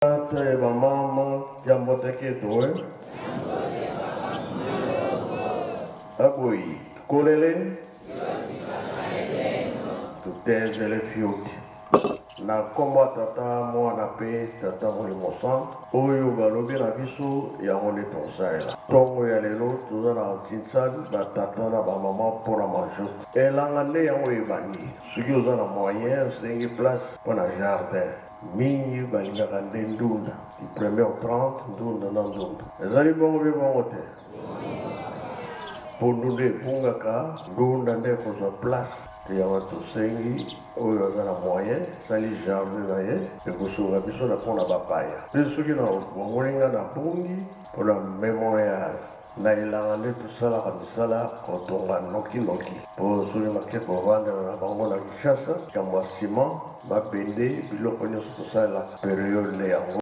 Tata mama jambo take doe. Abui kolele. Tuteze le fiuti. Na komba tata mwana pe tata molimo santo oyo balobi na biso yango nde tosala ntongo ya lelo toza na ntinsali batata na bamama mpona majo elanga nde yango ebandi soki oza na moyen osengi place mpona jardin mingi balingaka nde ndunda premier 30 ndunda na ndunda ezali bongo mpe bongo te mpo ndunda efungaka ndunda nde kozwa place yango tosengi oyo aza na moyen sali jardin na ye ekosunga biso na mpona bapaya mpe soki na bongolinga na bongi mpona mémorial na elanga nde tosalaka misala kotonga nokinoki mpo soki make kovandela na bango na kinshasa kambo ya nsima mabende biloko nyonso tosalelaka periode nde yango